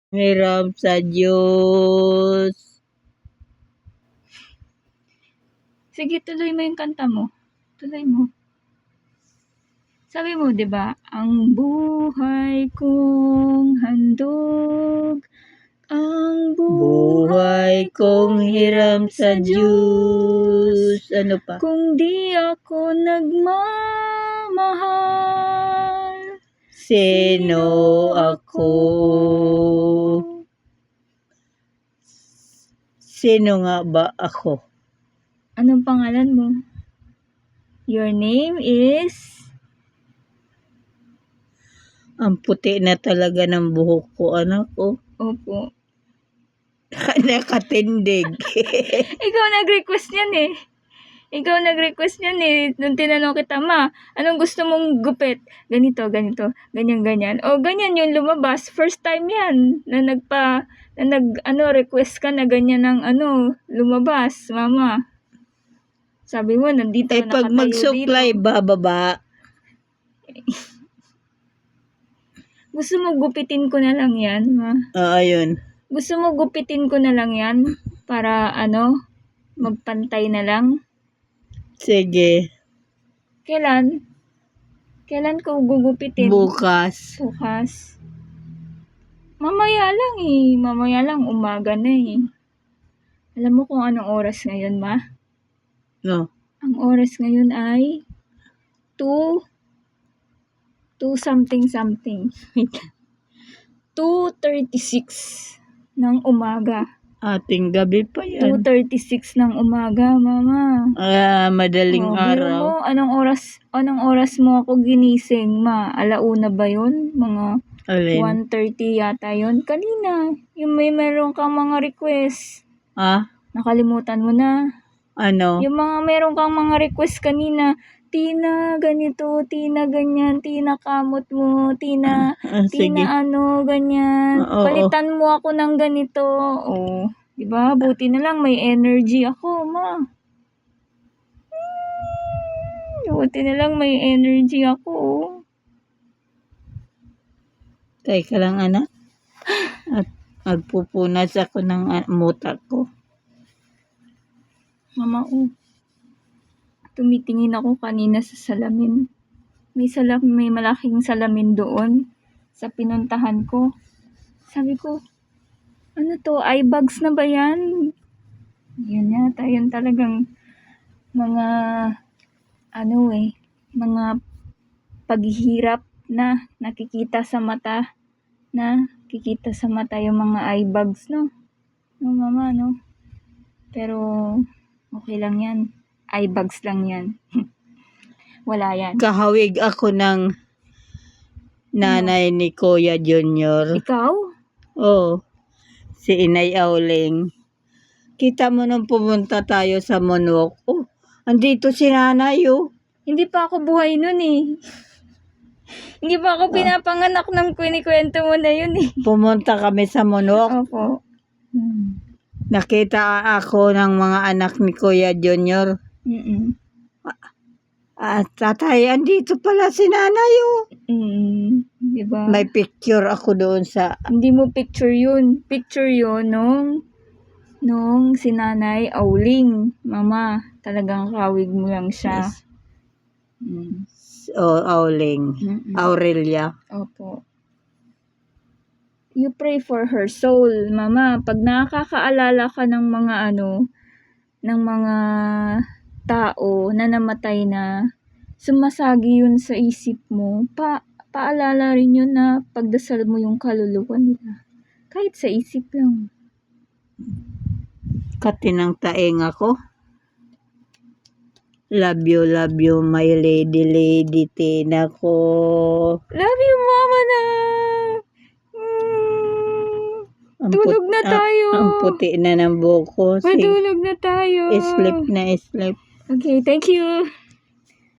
Hiram sa Diyos. Sige, tuloy mo yung kanta mo. Tuloy mo. Sabi mo, 'di ba? Ang buhay kong handog, ang Buhay kong hiram sa Diyos. Ano pa? Kung di ako nagmamahal, Sino ako? Sino nga ba ako? Anong pangalan mo? Your name is... Ang puti na talaga ng buhok ko, anak ko. Opo. Nakatindig. Ikaw nag-request niyan eh. Ikaw nag-request niyan eh. Nung tinanong kita, ma, anong gusto mong gupit? Ganito, ganito, ganyan, ganyan. O, ganyan yung lumabas. First time yan na request ka na ganyan ng lumabas, mama. Sabi mo, nandito Eh, na pag nakatayo mag-supply, dito. bababa. Gusto mo gupitin ko na lang yan, ma? Ayun. Gusto mo gupitin ko na lang yan? Para magpantay na lang? Sige. Kailan? Kailan ko gugupitin? Bukas. Bukas. Mamaya lang eh. Mamaya lang, umaga na eh. Alam mo kung anong oras ngayon, ma? No. Ang oras ngayon ay 2 something. Wait. 2:36 ng umaga. Ating gabi pa yan. 2:36 ng umaga, mama. Madaling Biro araw. mo, anong oras mo ako ginising, ma? 1:00 ba yun? Mga Alin? 1:30 yata yun. Kanina, yung meron kang mga request. Nakalimutan mo na. Ano? Yung meron kang mga request kanina. Tina, ganito, Tina, ganyan, Tina, kamot mo, Tina, Sige. ganyan. Oo. Palitan mo ako ng ganito. Oh, diba? Buti na lang may energy ako, ma. Buti na lang may energy ako. Teka lang, anak. At magpupunas ako ng muta ko. Mama, tumitingin ako kanina sa salamin. May malaking salamin doon sa pinuntahan ko. Sabi ko, ano to? Eye bags na ba yan? Yun yata, yun talagang mga mga paghihirap na nakikita sa mata yung mga eye bags, no? No, mama, no? Pero okay lang yan. Eye bags lang yan. Wala yan. Kahawig ako ng nanay ni Kuya Junior. Ikaw? Oo. Si Inay Auling. Kita mo nung pumunta tayo sa Monwok. Andito si nanay, Hindi pa ako buhay nun eh. Hindi pa ako pinapanganak nang kwento mo na yun eh. Pumunta kami sa Monwok. Opo. Nakita ako ng mga anak ni Kuya Junior. Tatay, andito pala si nanay, Diba? May picture ako doon sa... Hindi mo picture yun. Picture yun nung si Nanay Auling. Mama, talagang kawig mo lang siya. Yes. Auling. Aurelia. Opo. You pray for her soul, mama. Pag nakakaalala ka ng mga tao na namatay na, sumasagi yun sa isip mo, paalala rin yun na pagdasal mo yung kaluluwa nila. Kahit sa isip lang. Katinang taeng ako. Love you, my lady, Tina ko. Love you, mama na! Tulog na tayo. Ang puti na ng buhok ko. Matulog na tayo. Sleep na sleep. Okay, thank you.